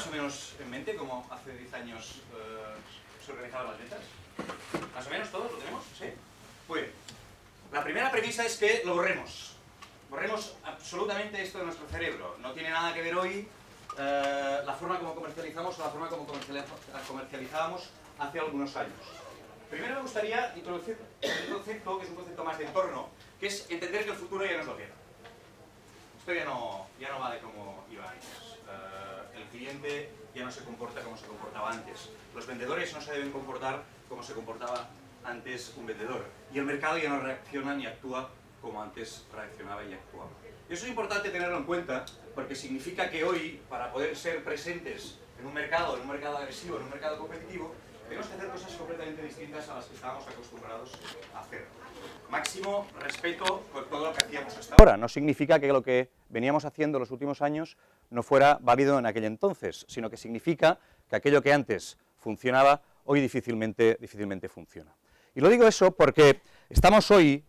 más o menos en mente cómo hace 10 años se organizaban las ventas? ¿Más o menos todos lo tenemos? ¿Sí? Muy bien. La primera premisa es que lo borremos. Borremos absolutamente esto de nuestro cerebro. No tiene nada que ver hoy la forma como comercializamos o la forma como comercializábamos hace algunos años. Primero me gustaría introducir un concepto que es un concepto más de entorno, que es entender que el futuro ya nos lo queda. Esto ya no va de cómo iba antes. El cliente ya no se comporta como se comportaba antes. Los vendedores no se deben comportar como se comportaba antes un vendedor. Y el mercado ya no reacciona ni actúa como antes reaccionaba y actuaba. Y eso es importante tenerlo en cuenta porque significa que hoy, para poder ser presentes en un mercado agresivo, en un mercado competitivo, tenemos que hacer cosas completamente distintas a las que estábamos acostumbrados a hacer. Máximo respeto con todo lo que hacíamos hasta ahora. No significa que lo que veníamos haciendo los últimos años no fuera válido en aquel entonces, sino que significa que aquello que antes funcionaba, hoy difícilmente funciona. Y lo digo eso porque estamos hoy,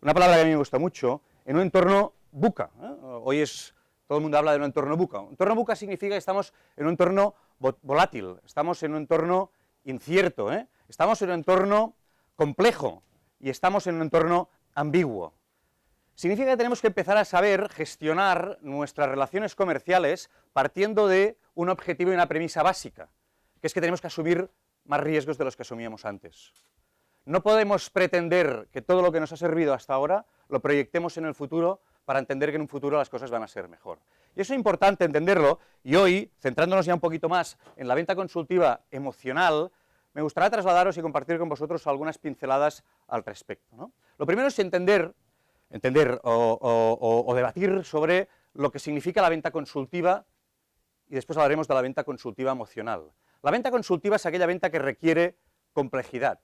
una palabra que a mí me gusta mucho, en un entorno VUCA. Hoy todo el mundo habla de un entorno VUCA. Un entorno VUCA significa que estamos en un entorno volátil, estamos en un entorno incierto, estamos en un entorno complejo y estamos en un entorno ambiguo. Significa que tenemos que empezar a saber gestionar nuestras relaciones comerciales partiendo de un objetivo y una premisa básica, que es que tenemos que asumir más riesgos de los que asumíamos antes. No podemos pretender que todo lo que nos ha servido hasta ahora lo proyectemos en el futuro para entender que en un futuro las cosas van a ser mejor. Y eso es importante entenderlo, y hoy, centrándonos ya un poquito más en la venta consultiva emocional, me gustaría trasladaros y compartir con vosotros algunas pinceladas al respecto, ¿no? Lo primero es entender o debatir sobre lo que significa la venta consultiva, y después hablaremos de la venta consultiva emocional. La venta consultiva es aquella venta que requiere complejidad.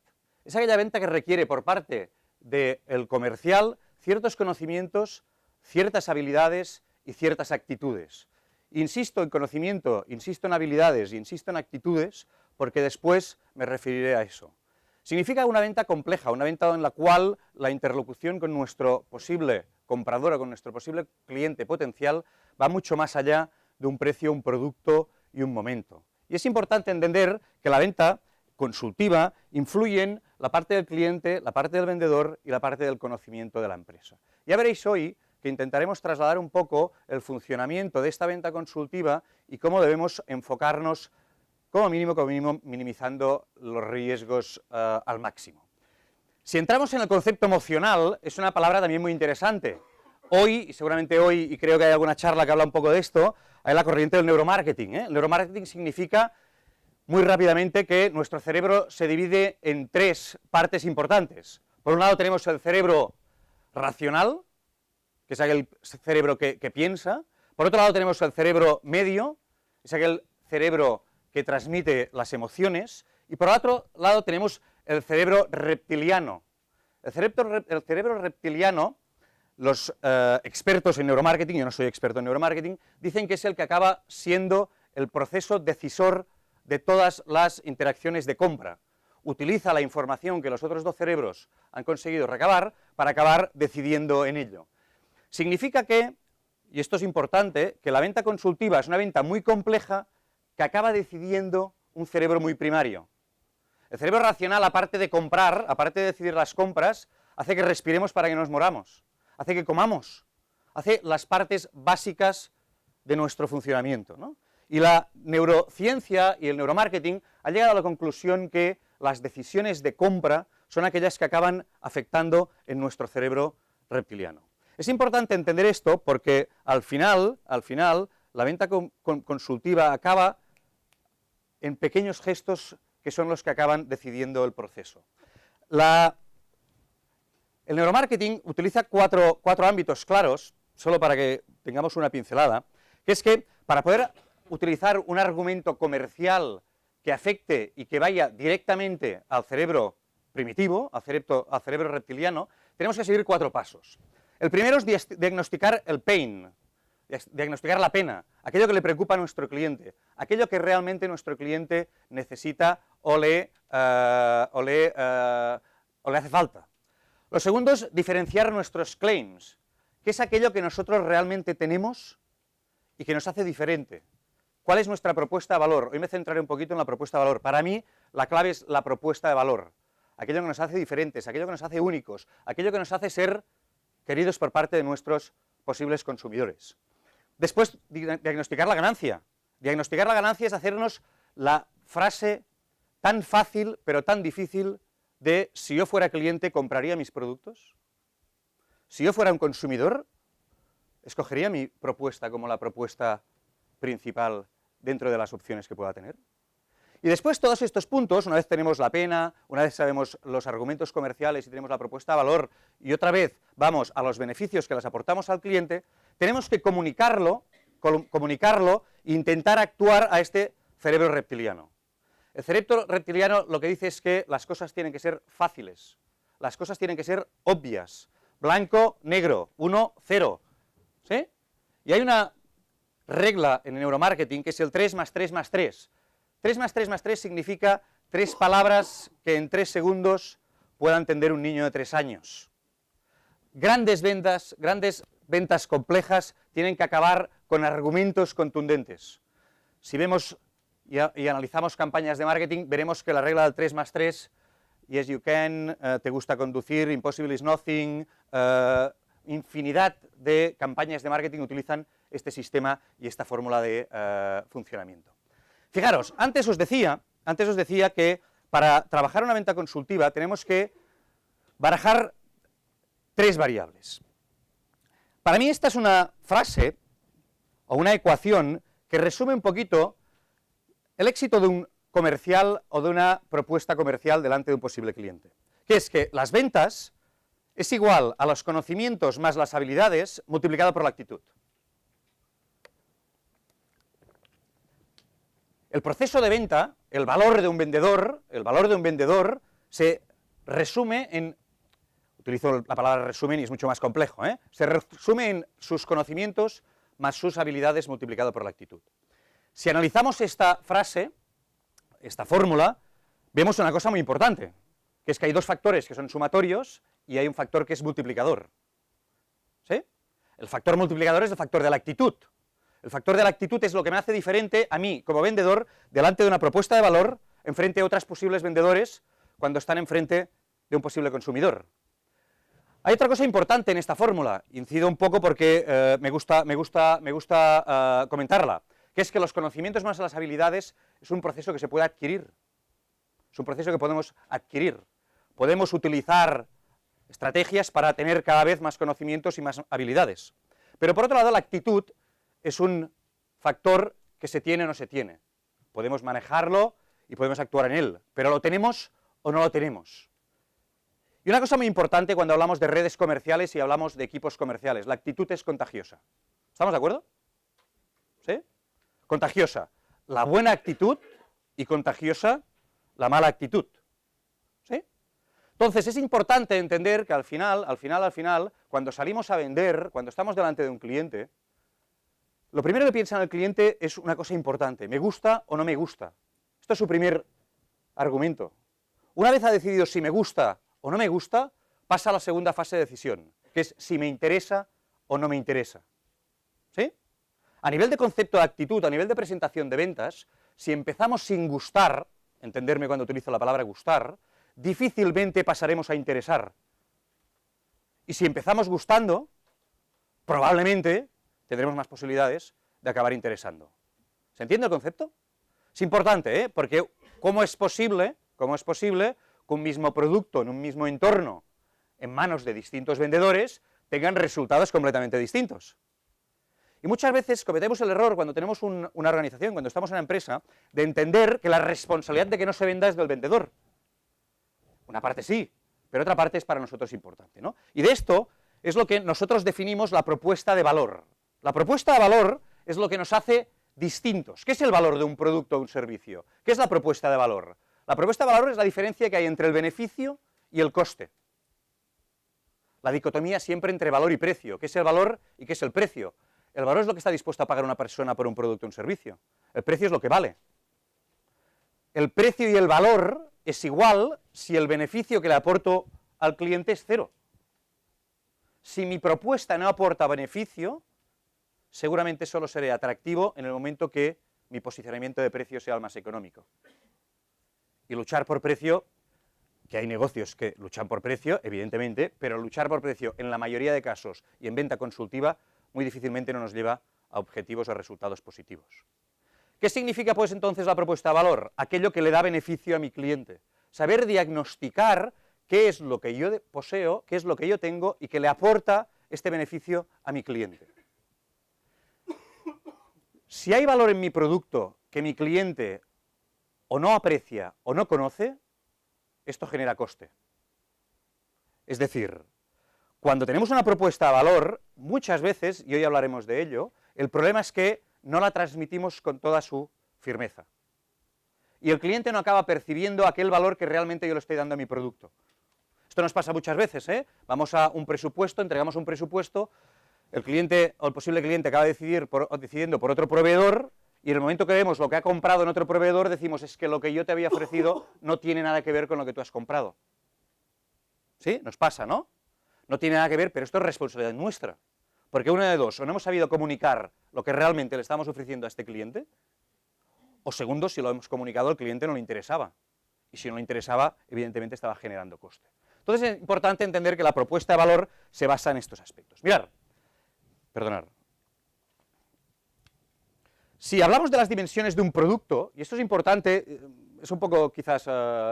Es aquella venta que requiere por parte del comercial ciertos conocimientos, ciertas habilidades y ciertas actitudes. Insisto en conocimiento, insisto en habilidades, insisto en actitudes, porque después me referiré a eso. Significa una venta compleja, una venta en la cual la interlocución con nuestro posible comprador o con nuestro posible cliente potencial va mucho más allá de un precio, un producto y un momento. Y es importante entender que la venta consultiva influyen la parte del cliente, la parte del vendedor y la parte del conocimiento de la empresa. Ya veréis hoy que intentaremos trasladar un poco el funcionamiento de esta venta consultiva y cómo debemos enfocarnos como mínimo, minimizando los riesgos al máximo. Si entramos en el concepto emocional, es una palabra también muy interesante. Hoy, y seguramente hoy, y creo que hay alguna charla que habla un poco de esto, hay la corriente del neuromarketing. El neuromarketing significa, muy rápidamente, que nuestro cerebro se divide en tres partes importantes. Por un lado tenemos el cerebro racional, que es aquel cerebro que piensa. Por otro lado tenemos el cerebro medio, es aquel cerebro que transmite las emociones. Y por otro lado tenemos el cerebro reptiliano. El cerebro reptiliano, los expertos en neuromarketing, yo no soy experto en neuromarketing, dicen que es el que acaba siendo el proceso decisor de todas las interacciones de compra. Utiliza la información que los otros dos cerebros han conseguido recabar para acabar decidiendo en ello. Significa que, y esto es importante, que la venta consultiva es una venta muy compleja que acaba decidiendo un cerebro muy primario. El cerebro racional, aparte de comprar, aparte de decidir las compras, hace que respiremos para que nos moramos, hace que comamos, hace las partes básicas de nuestro funcionamiento, ¿no? Y la neurociencia y el neuromarketing han llegado a la conclusión que las decisiones de compra son aquellas que acaban afectando en nuestro cerebro reptiliano. Es importante entender esto porque al final, la venta consultiva acaba en pequeños gestos que son los que acaban decidiendo el proceso. El neuromarketing utiliza cuatro ámbitos claros, solo para que tengamos una pincelada, que es que para poder utilizar un argumento comercial que afecte y que vaya directamente al cerebro primitivo, al cerebro reptiliano, tenemos que seguir 4 pasos. El primero es diagnosticar el pain, diagnosticar la pena, aquello que le preocupa a nuestro cliente, aquello que realmente nuestro cliente necesita o le hace falta. Lo segundo es diferenciar nuestros claims, que es aquello que nosotros realmente tenemos y que nos hace diferente, ¿Cuál es nuestra propuesta de valor? Hoy me centraré un poquito en la propuesta de valor. Para mí, la clave es la propuesta de valor. Aquello que nos hace diferentes, aquello que nos hace únicos, aquello que nos hace ser queridos por parte de nuestros posibles consumidores. Después, diagnosticar la ganancia. Diagnosticar la ganancia es hacernos la frase tan fácil, pero tan difícil, de si yo fuera cliente, ¿compraría mis productos? Si yo fuera un consumidor, ¿escogería mi propuesta como la propuesta principal dentro de las opciones que pueda tener? Y después todos estos puntos, una vez tenemos la pena, una vez sabemos los argumentos comerciales y tenemos la propuesta de valor, y otra vez vamos a los beneficios que les aportamos al cliente, tenemos que comunicarlo e intentar actuar a este cerebro reptiliano. El cerebro reptiliano lo que dice es que las cosas tienen que ser fáciles, las cosas tienen que ser obvias, blanco, negro, 1, 0, ¿sí? Y hay una regla en el neuromarketing que es el 3 más 3 más 3. 3 más 3 más 3 significa 3 palabras que en 3 segundos pueda entender un niño de 3 años. Grandes ventas complejas tienen que acabar con argumentos contundentes. Si vemos y analizamos campañas de marketing, veremos que la regla del 3 más 3, yes you can, te gusta conducir, impossible is nothing, infinidad de campañas de marketing utilizan este sistema y esta fórmula de funcionamiento. Fijaros, antes os decía que para trabajar una venta consultiva tenemos que barajar 3 variables. Para mí esta es una frase o una ecuación que resume un poquito el éxito de un comercial o de una propuesta comercial delante de un posible cliente, que es que las ventas es igual a los conocimientos más las habilidades multiplicado por la actitud. El proceso de venta, el valor de un vendedor se resume en, utilizo la palabra resumen y es mucho más complejo, se resume en sus conocimientos más sus habilidades multiplicado por la actitud. Si analizamos esta frase, esta fórmula, vemos una cosa muy importante, que es que hay 2 factores que son sumatorios y hay un factor que es multiplicador. ¿Sí? El factor multiplicador es el factor de la actitud. El factor de la actitud es lo que me hace diferente a mí, como vendedor, delante de una propuesta de valor, enfrente a otros posibles vendedores, cuando están enfrente de un posible consumidor. Hay otra cosa importante en esta fórmula, incido un poco porque me gusta comentarla, que es que los conocimientos más las habilidades es un proceso que se puede adquirir, es un proceso que podemos adquirir. Podemos utilizar estrategias para tener cada vez más conocimientos y más habilidades. Pero por otro lado, la actitud es un factor que se tiene o no se tiene. Podemos manejarlo y podemos actuar en él, pero ¿lo tenemos o no lo tenemos? Y una cosa muy importante cuando hablamos de redes comerciales y hablamos de equipos comerciales, la actitud es contagiosa. ¿Estamos de acuerdo? ¿Sí? Contagiosa la buena actitud y contagiosa la mala actitud. ¿Sí? Entonces es importante entender que al final, cuando salimos a vender, cuando estamos delante de un cliente, lo primero que piensa en el cliente es una cosa importante, ¿me gusta o no me gusta? Esto es su primer argumento. Una vez ha decidido si me gusta o no me gusta, pasa a la segunda fase de decisión, que es si me interesa o no me interesa. ¿Sí? A nivel de concepto de actitud, a nivel de presentación de ventas, si empezamos sin gustar, entenderme cuando utilizo la palabra gustar, difícilmente pasaremos a interesar. Y si empezamos gustando, probablemente tendremos más posibilidades de acabar interesando. ¿Se entiende el concepto? Es importante, porque ¿cómo es posible que un mismo producto en un mismo entorno, en manos de distintos vendedores, tengan resultados completamente distintos? Y muchas veces cometemos el error cuando tenemos una organización, cuando estamos en una empresa, de entender que la responsabilidad de que no se venda es del vendedor. Una parte sí, pero otra parte es para nosotros importante, ¿no? Y de esto es lo que nosotros definimos la propuesta de valor. La propuesta de valor es lo que nos hace distintos. ¿Qué es el valor de un producto o un servicio? ¿Qué es la propuesta de valor? La propuesta de valor es la diferencia que hay entre el beneficio y el coste. La dicotomía siempre entre valor y precio. ¿Qué es el valor y qué es el precio? El valor es lo que está dispuesta a pagar una persona por un producto o un servicio. El precio es lo que vale. El precio y el valor es igual si el beneficio que le aporto al cliente es 0. Si mi propuesta no aporta beneficio, seguramente solo seré atractivo en el momento que mi posicionamiento de precio sea el más económico. Y luchar por precio, que hay negocios que luchan por precio, evidentemente, pero luchar por precio en la mayoría de casos y en venta consultiva muy difícilmente no nos lleva a objetivos o resultados positivos. ¿Qué significa pues entonces la propuesta de valor? Aquello que le da beneficio a mi cliente. Saber diagnosticar qué es lo que yo poseo, qué es lo que yo tengo y que le aporta este beneficio a mi cliente. Si hay valor en mi producto que mi cliente o no aprecia o no conoce, esto genera coste. Es decir, cuando tenemos una propuesta de valor, muchas veces, y hoy hablaremos de ello, el problema es que no la transmitimos con toda su firmeza. Y el cliente no acaba percibiendo aquel valor que realmente yo le estoy dando a mi producto. Esto nos pasa muchas veces, ¿eh? Vamos a un presupuesto, entregamos un presupuesto, el cliente o el posible cliente acaba decidiendo por otro proveedor, y en el momento que vemos lo que ha comprado en otro proveedor, decimos, es que lo que yo te había ofrecido no tiene nada que ver con lo que tú has comprado. ¿Sí? Nos pasa, ¿no? No tiene nada que ver, pero esto es responsabilidad nuestra. Porque una de dos, o no hemos sabido comunicar lo que realmente le estamos ofreciendo a este cliente, o segundo, si lo hemos comunicado, al cliente no le interesaba. Y si no le interesaba, evidentemente estaba generando coste. Entonces es importante entender que la propuesta de valor se basa en estos aspectos. Mirad, perdonad. Si hablamos de las dimensiones de un producto, y esto es importante, es un poco quizás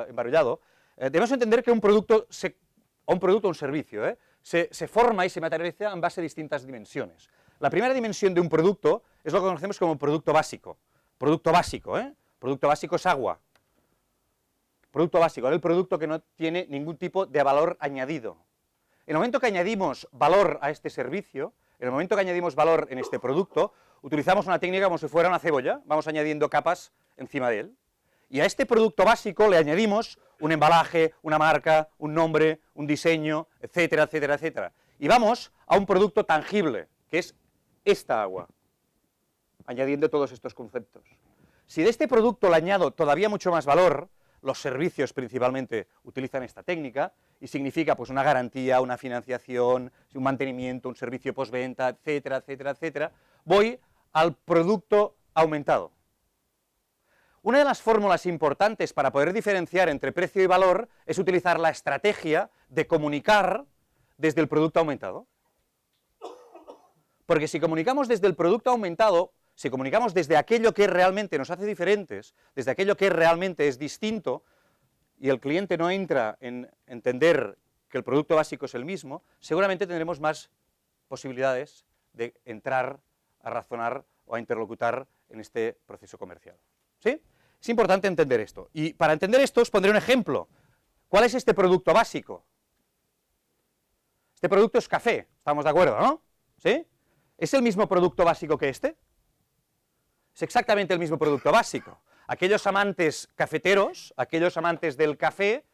embarullado, debemos entender que un producto o un servicio se forma y se materializa en base a distintas dimensiones. La primera dimensión de un producto es lo que conocemos como producto básico. Producto básico, Producto básico es agua. Producto básico, es el producto que no tiene ningún tipo de valor añadido. En el momento que añadimos valor a este servicio, en el momento que añadimos valor en este producto, utilizamos una técnica como si fuera una cebolla, vamos añadiendo capas encima de él. Y a este producto básico le añadimos un embalaje, una marca, un nombre, un diseño, etcétera, etcétera, etcétera. Y vamos a un producto tangible, que es esta agua, añadiendo todos estos conceptos. Si de este producto le añado todavía mucho más valor, los servicios principalmente utilizan esta técnica, y significa pues una garantía, una financiación, un mantenimiento, un servicio postventa, etcétera, etcétera, etcétera, voy al producto aumentado. Una de las fórmulas importantes para poder diferenciar entre precio y valor es utilizar la estrategia de comunicar desde el producto aumentado. Porque si comunicamos desde el producto aumentado, si comunicamos desde aquello que realmente nos hace diferentes, desde aquello que realmente es distinto, y el cliente no entra en entender que el producto básico es el mismo, seguramente tendremos más posibilidades de entrar a razonar o a interlocutar en este proceso comercial. ¿Sí? Es importante entender esto. Y para entender esto os pondré un ejemplo. ¿Cuál es este producto básico? Este producto es café, estamos de acuerdo, ¿no? ¿Sí? ¿Es el mismo producto básico que este? Es exactamente el mismo producto básico. Aquellos amantes cafeteros, aquellos amantes del café,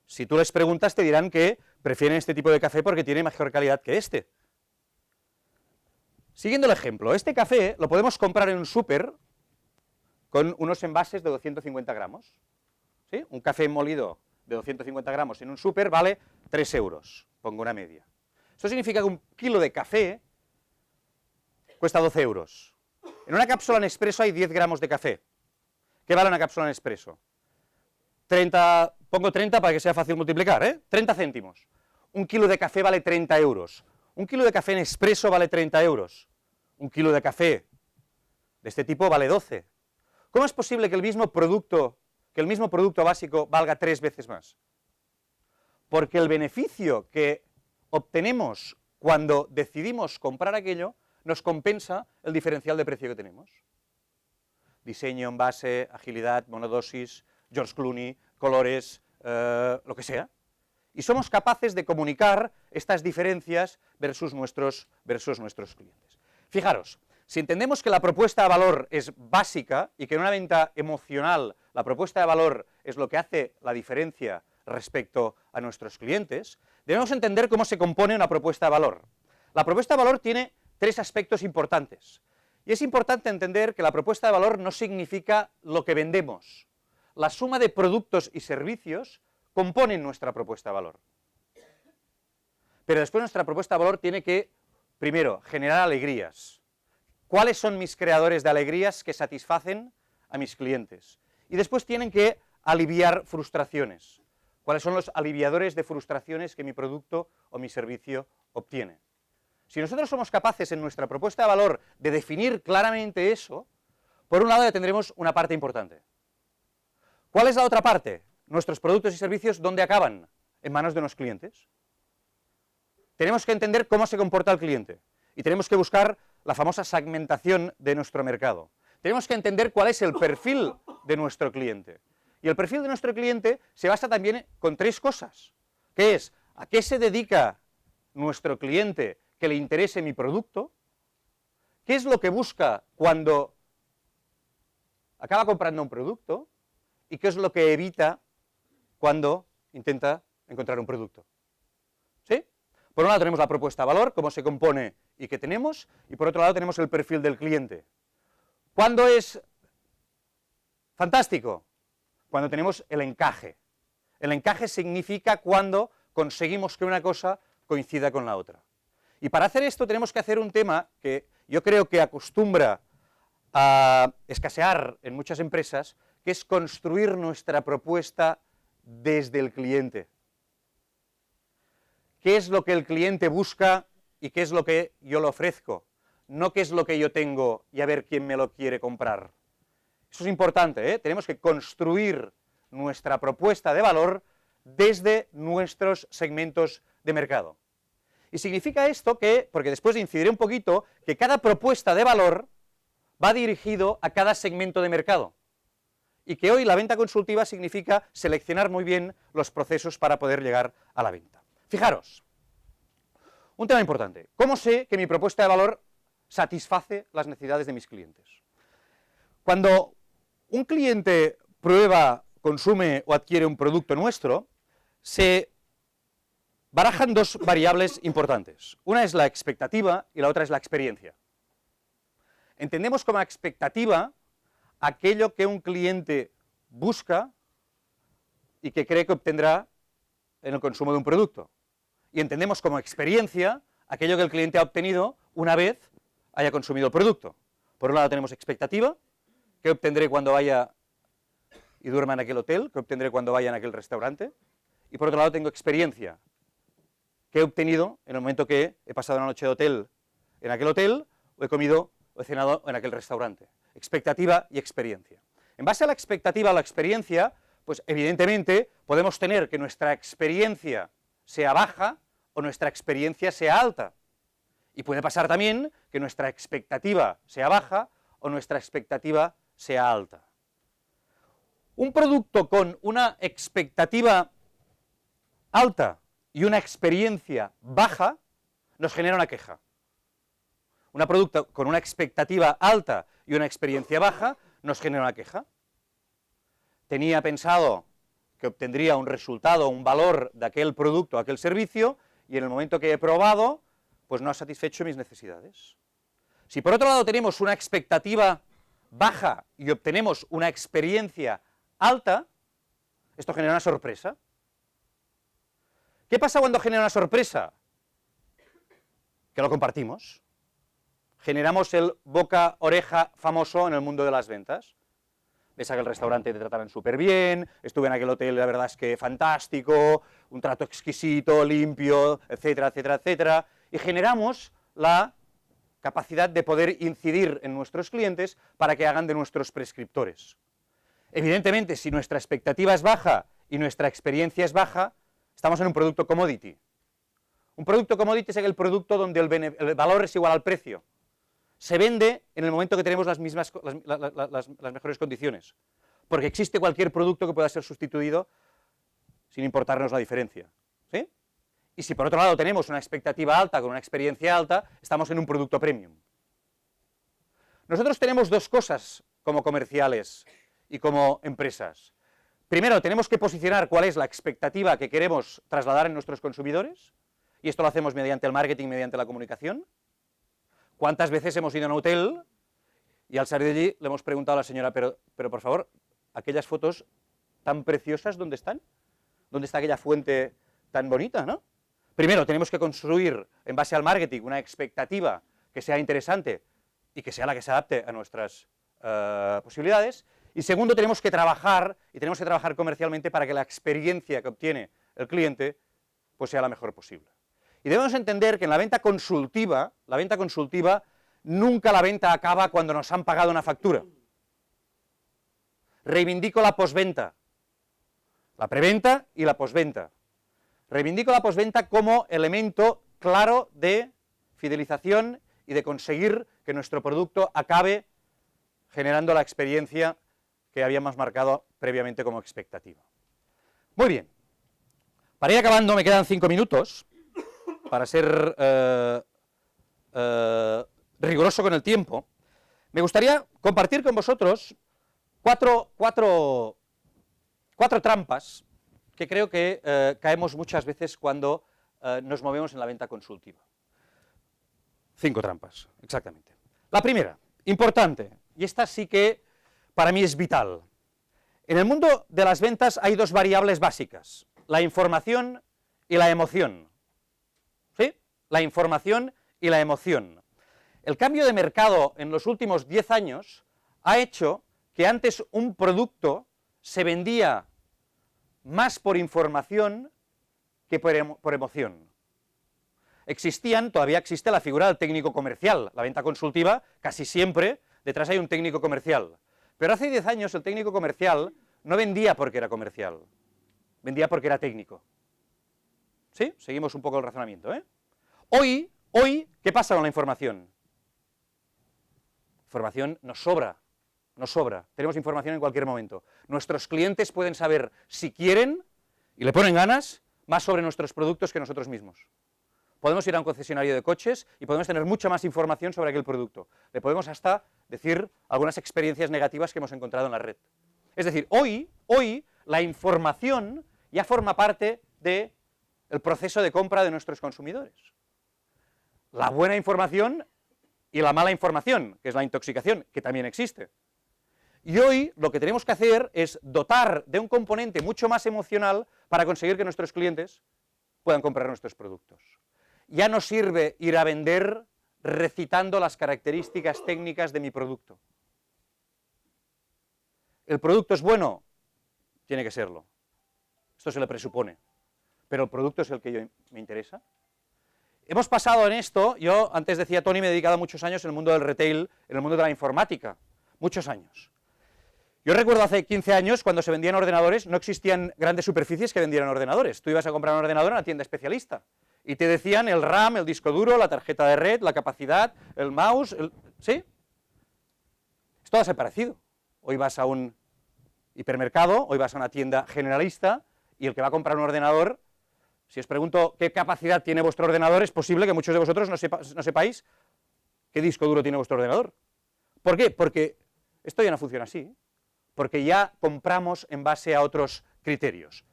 si tú les preguntas te dirán que prefieren este tipo de café porque tiene mejor calidad que este. Siguiendo el ejemplo, este café lo podemos comprar en un súper con unos envases de 250 gramos. ¿Sí? Un café molido de 250 gramos en un súper vale 3 euros, pongo una media. Esto significa que un kilo de café cuesta 12 euros. En una cápsula Nespresso hay 10 gramos de café. ¿Qué vale una cápsula Nespresso? 30, pongo 30 para que sea fácil multiplicar, 30 céntimos. Un kilo de café vale 30 euros. Un kilo de café Nespresso vale 30 euros. Un kilo de café de este tipo vale 12. ¿Cómo es posible que el mismo producto básico valga 3 veces más? Porque el beneficio que obtenemos cuando decidimos comprar aquello nos compensa el diferencial de precio que tenemos. Diseño, envase, agilidad, monodosis, George Clooney, colores, lo que sea. Y somos capaces de comunicar estas diferencias versus nuestros clientes. Fijaros, si entendemos que la propuesta de valor es básica y que en una venta emocional la propuesta de valor es lo que hace la diferencia respecto a nuestros clientes, debemos entender cómo se compone una propuesta de valor. La propuesta de valor tiene 3 aspectos importantes. Y es importante entender que la propuesta de valor no significa lo que vendemos. La suma de productos y servicios componen nuestra propuesta de valor. Pero después nuestra propuesta de valor tiene que, primero, generar alegrías. cuáles son mis creadores de alegrías que satisfacen a mis clientes. Y después tienen que aliviar frustraciones. ¿Cuáles son los aliviadores de frustraciones que mi producto o mi servicio obtiene? Si nosotros somos capaces en nuestra propuesta de valor de definir claramente eso, por un lado ya tendremos una parte importante. ¿Cuál es la otra parte? Nuestros productos y servicios, ¿dónde acaban? En manos de los clientes. Tenemos que entender cómo se comporta el cliente y tenemos que buscar la famosa segmentación de nuestro mercado. Tenemos que entender cuál es el perfil de nuestro cliente. Y el perfil de nuestro cliente se basa también con tres cosas, que es a qué se dedica nuestro cliente que le interese mi producto, qué es lo que busca cuando acaba comprando un producto y qué es lo que evita cuando intenta encontrar un producto. ¿Sí? Por un lado tenemos la propuesta de valor, cómo se compone y qué tenemos, y por otro lado tenemos el perfil del cliente. ¿Cuándo es fantástico? Cuando tenemos el encaje. El encaje significa cuando conseguimos que una cosa coincida con la otra. Y para hacer esto tenemos que hacer un tema que yo creo que acostumbra a escasear en muchas empresas, que es construir nuestra propuesta desde el cliente. ¿Qué es lo que el cliente busca y qué es lo que yo le ofrezco? No qué es lo que yo tengo y a ver quién me lo quiere comprar. Eso es importante, ¿eh? Tenemos que construir nuestra propuesta de valor desde nuestros segmentos de mercado. Y significa esto que, porque después incidiré un poquito, que cada propuesta de valor va dirigido a cada segmento de mercado. Y que hoy la venta consultiva significa seleccionar muy bien los procesos para poder llegar a la venta. Fijaros, un tema importante. ¿Cómo sé que mi propuesta de valor satisface las necesidades de mis clientes? Cuando un cliente prueba, consume o adquiere un producto nuestro, se barajan dos variables importantes. Una es la expectativa y la otra es la experiencia. Entendemos como expectativa aquello que un cliente busca y que cree que obtendrá en el consumo de un producto. Y entendemos como experiencia aquello que el cliente ha obtenido una vez haya consumido el producto. Por un lado tenemos expectativa, que obtendré cuando vaya y duerma en aquel hotel, que obtendré cuando vaya en aquel restaurante. Y por otro lado tengo experiencia, que he obtenido en el momento que he pasado una noche de hotel en aquel hotel, o he comido o he cenado en aquel restaurante. Expectativa y experiencia. En base a la expectativa o la experiencia, pues evidentemente podemos tener que nuestra experiencia sea baja o nuestra experiencia sea alta. Y puede pasar también que nuestra expectativa sea baja o nuestra expectativa sea alta. Un producto con una expectativa alta y una experiencia baja nos genera una queja. Un producto con una expectativa alta y una experiencia baja nos genera una queja. Tenía pensado que obtendría un resultado, un valor de aquel producto, aquel servicio, y en el momento que he probado, pues no ha satisfecho mis necesidades. Si por otro lado tenemos una expectativa baja y obtenemos una experiencia alta, esto genera una sorpresa. ¿Qué pasa cuando genera una sorpresa? Que lo compartimos. Generamos el boca-oreja famoso en el mundo de las ventas. Ves a aquel restaurante, te trataron súper bien, estuve en aquel hotel, la verdad es que fantástico, un trato exquisito, limpio, etcétera, etcétera, etcétera. Y generamos la capacidad de poder incidir en nuestros clientes para que hagan de nuestros prescriptores. Evidentemente, si nuestra expectativa es baja y nuestra experiencia es baja, estamos en un producto commodity. Un producto commodity es aquel producto donde el valor es igual al precio. Se vende en el momento que tenemos las mejores condiciones, porque existe cualquier producto que pueda ser sustituido sin importarnos la diferencia. ¿Sí? Y si por otro lado tenemos una expectativa alta con una experiencia alta, estamos en un producto premium. Nosotros tenemos dos cosas como comerciales y como empresas. Primero, tenemos que posicionar cuál es la expectativa que queremos trasladar en nuestros consumidores, y esto lo hacemos mediante el marketing, mediante la comunicación. ¿Cuántas veces hemos ido a un hotel y al salir de allí le hemos preguntado a la señora, pero por favor, aquellas fotos tan preciosas, ¿dónde están? ¿Dónde está aquella fuente tan bonita, no? Primero, tenemos que construir, en base al marketing, una expectativa que sea interesante y que sea la que se adapte a nuestras posibilidades. Y segundo, tenemos que trabajar comercialmente para que la experiencia que obtiene el cliente pues sea la mejor posible. Y debemos entender que en la venta consultiva nunca la venta acaba cuando nos han pagado una factura. Reivindico la posventa, la preventa y la posventa. Reivindico la posventa como elemento claro de fidelización y de conseguir que nuestro producto acabe generando la experiencia que habíamos marcado previamente como expectativa. Muy bien. Para ir acabando, me quedan 5 minutos para ser riguroso con el tiempo. Me gustaría compartir con vosotros cuatro trampas que creo que caemos muchas veces cuando nos movemos en la venta consultiva. 5 trampas, exactamente. La primera, importante, y esta sí que para mí es vital. En el mundo de las ventas hay 2 variables básicas, la información y la emoción. ¿Sí? La información y la emoción. El cambio de mercado en los últimos 10 años ha hecho que antes un producto se vendía más por información que por emoción. Todavía existe la figura del técnico comercial. La venta consultiva, casi siempre, detrás hay un técnico comercial. Pero hace 10 años el técnico comercial no vendía porque era comercial, vendía porque era técnico. ¿Sí? Seguimos un poco el razonamiento, ¿eh? Hoy, ¿qué pasa con la información? Información nos sobra. Tenemos información en cualquier momento. Nuestros clientes pueden saber, si quieren, y le ponen ganas, más sobre nuestros productos que nosotros mismos. Podemos ir a un concesionario de coches y podemos tener mucha más información sobre aquel producto. Le podemos hasta decir algunas experiencias negativas que hemos encontrado en la red. Es decir, hoy la información ya forma parte del proceso de compra de nuestros consumidores. La buena información y la mala información, que es la intoxicación, que también existe. Y hoy lo que tenemos que hacer es dotar de un componente mucho más emocional para conseguir que nuestros clientes puedan comprar nuestros productos. Ya no sirve ir a vender recitando las características técnicas de mi producto. ¿El producto es bueno? Tiene que serlo. Esto se le presupone. Pero el producto es el que me interesa. Hemos pasado en esto, yo antes decía, Tony, me he dedicado muchos años en el mundo del retail, en el mundo de la informática, muchos años. Yo recuerdo hace 15 años, cuando se vendían ordenadores, no existían grandes superficies que vendieran ordenadores. Tú ibas a comprar un ordenador en una tienda especialista y te decían el RAM, el disco duro, la tarjeta de red, la capacidad, el mouse, ¿sí? Esto ha desaparecido. Hoy vas a un hipermercado, hoy vas a una tienda generalista y el que va a comprar un ordenador, si os pregunto qué capacidad tiene vuestro ordenador, es posible que muchos de vosotros no sepáis qué disco duro tiene vuestro ordenador. ¿Por qué? Porque esto ya no funciona así, porque ya compramos en base a otros criterios.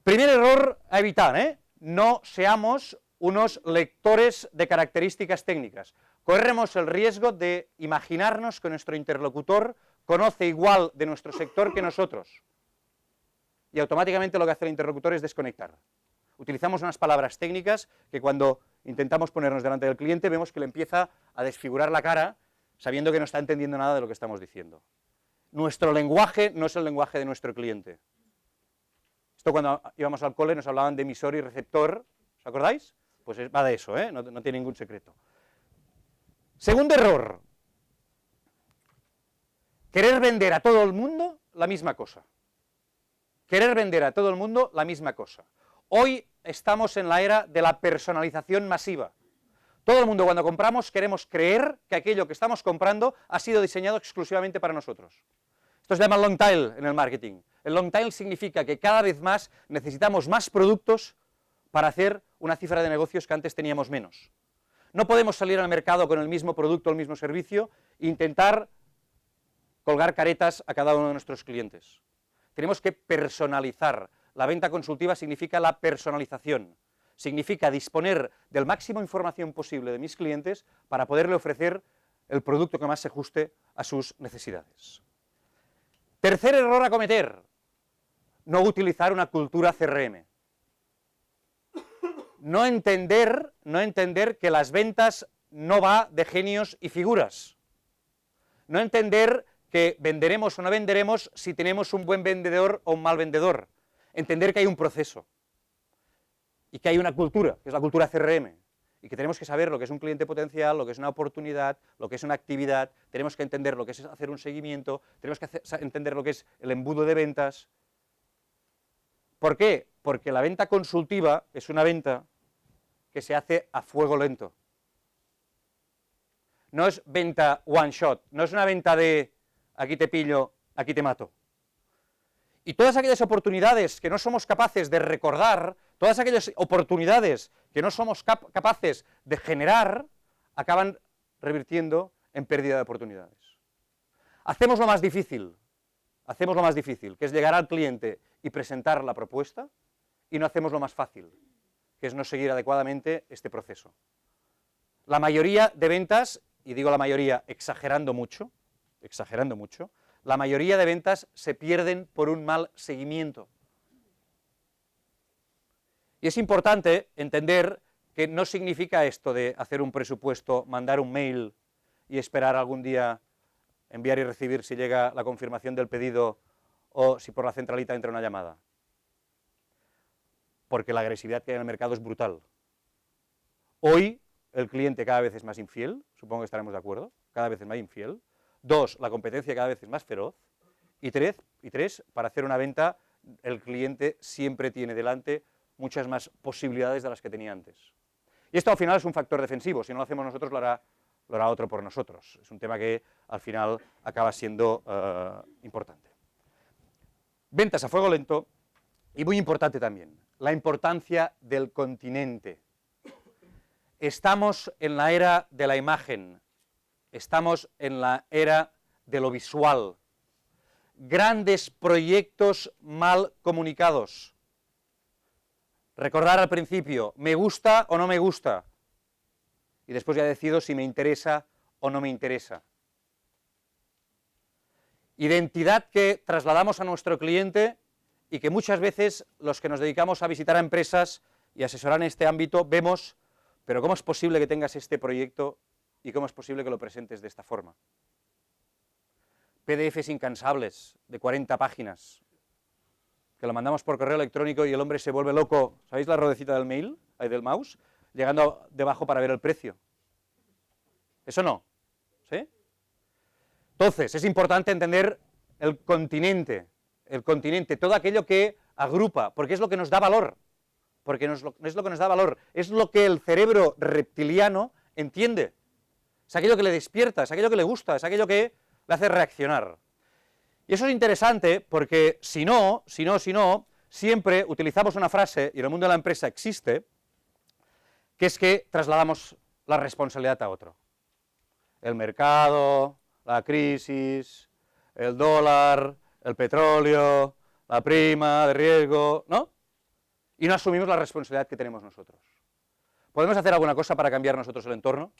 Primer error a evitar, ¿eh? No seamos unos lectores de características técnicas. Corremos el riesgo de imaginarnos que nuestro interlocutor conoce igual de nuestro sector que nosotros. Y automáticamente lo que hace el interlocutor es desconectar. Utilizamos unas palabras técnicas que cuando intentamos ponernos delante del cliente vemos que le empieza a desfigurar la cara sabiendo que no está entendiendo nada de lo que estamos diciendo. Nuestro lenguaje no es el lenguaje de nuestro cliente. Esto cuando íbamos al cole nos hablaban de emisor y receptor, ¿os acordáis? Pues va de eso, ¿eh? No tiene ningún secreto. Segundo error. Querer vender a todo el mundo la misma cosa. Querer vender a todo el mundo la misma cosa. Hoy estamos en la era de la personalización masiva. Todo el mundo cuando compramos queremos creer que aquello que estamos comprando ha sido diseñado exclusivamente para nosotros. Esto se llama long tail en el marketing. El long tail significa que cada vez más necesitamos más productos para hacer una cifra de negocios que antes teníamos menos. No podemos salir al mercado con el mismo producto, el mismo servicio e intentar colgar caretas a cada uno de nuestros clientes. Tenemos que personalizar. La venta consultiva significa la personalización. Significa disponer del máximo información posible de mis clientes para poderle ofrecer el producto que más se ajuste a sus necesidades. Tercer error a cometer, no utilizar una cultura CRM. No entender que las ventas no va de genios y figuras. No entender que venderemos o no venderemos si tenemos un buen vendedor o un mal vendedor. Entender que hay un proceso y que hay una cultura, que es la cultura CRM, y que tenemos que saber lo que es un cliente potencial, lo que es una oportunidad, lo que es una actividad, tenemos que entender lo que es hacer un seguimiento, tenemos que entender lo que es el embudo de ventas. ¿Por qué? Porque la venta consultiva es una venta que se hace a fuego lento. No es venta one shot, no es una venta de aquí te pillo, aquí te mato. Y todas aquellas oportunidades que no somos capaces de recordar, todas aquellas oportunidades que no somos capaces de generar, acaban revirtiendo en pérdida de oportunidades. Hacemos lo más difícil, que es llegar al cliente y presentar la propuesta, y no hacemos lo más fácil, que es no seguir adecuadamente este proceso. La mayoría de ventas, y digo la mayoría exagerando mucho, la mayoría de ventas se pierden por un mal seguimiento. Y es importante entender que no significa esto de hacer un presupuesto, mandar un mail y esperar algún día enviar y recibir si llega la confirmación del pedido o si por la centralita entra una llamada. Porque la agresividad que hay en el mercado es brutal. Hoy el cliente cada vez es más infiel, supongo que estaremos de acuerdo, cada vez es más infiel. 2, la competencia cada vez es más feroz. Y tres, para hacer una venta, el cliente siempre tiene delante muchas más posibilidades de las que tenía antes. Y esto al final es un factor defensivo, si no lo hacemos nosotros lo hará otro por nosotros. Es un tema que al final acaba siendo importante. Ventas a fuego lento y muy importante también, la importancia del continente. Estamos en la era de la imagen, estamos en la era de lo visual. Grandes proyectos mal comunicados. Recordar al principio, ¿me gusta o no me gusta? Y después ya decido si me interesa o no me interesa. Identidad que trasladamos a nuestro cliente y que muchas veces los que nos dedicamos a visitar a empresas y asesorar en este ámbito vemos, pero ¿cómo es posible que tengas este proyecto y cómo es posible que lo presentes de esta forma? PDFs incansables de 40 páginas, que lo mandamos por correo electrónico y el hombre se vuelve loco. ¿Sabéis la ruedecita del mail, del mouse? Llegando debajo para ver el precio. ¿Eso no? ¿Sí? Entonces, es importante entender el continente, todo aquello que agrupa, porque es lo que nos da valor, es lo que el cerebro reptiliano entiende, es aquello que le despierta, es aquello que le gusta, es aquello que le hace reaccionar. Y eso es interesante porque si no, siempre utilizamos una frase, y en el mundo de la empresa existe, que es que trasladamos la responsabilidad a otro. El mercado, la crisis, el dólar, el petróleo, la prima de riesgo, ¿no? Y no asumimos la responsabilidad que tenemos nosotros. ¿Podemos hacer alguna cosa para cambiar nosotros el entorno?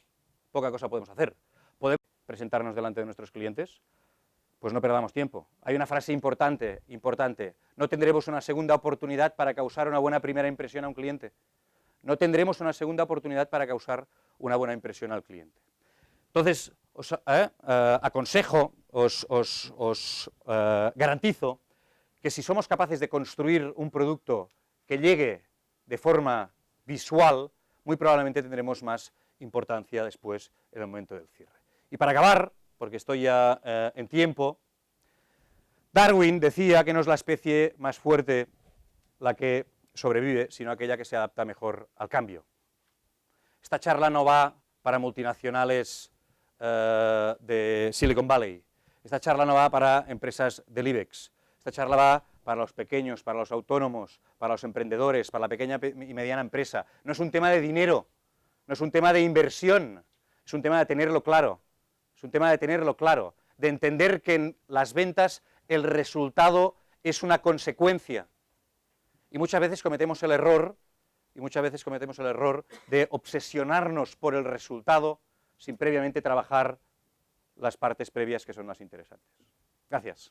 Poca cosa podemos hacer. ¿Podemos presentarnos delante de nuestros clientes? Pues no perdamos tiempo. Hay una frase importante, no tendremos una segunda oportunidad para causar una buena primera impresión a un cliente. No tendremos una segunda oportunidad para causar una buena impresión al cliente. Entonces, os aconsejo, os garantizo que si somos capaces de construir un producto que llegue de forma visual, muy probablemente tendremos más importancia después en el momento del cierre. Y para acabar, porque estoy ya en tiempo, Darwin decía que no es la especie más fuerte la que sobrevive, sino aquella que se adapta mejor al cambio. Esta charla no va para multinacionales de Silicon Valley, esta charla no va para empresas del IBEX, esta charla va para los pequeños, para los autónomos, para los emprendedores, para la pequeña y mediana empresa. No es un tema de dinero, no es un tema de inversión, es un tema de tenerlo claro. Es un tema de tenerlo claro, de entender que en las ventas el resultado es una consecuencia. Y muchas veces cometemos el error, de obsesionarnos por el resultado sin previamente trabajar las partes previas que son más interesantes. Gracias.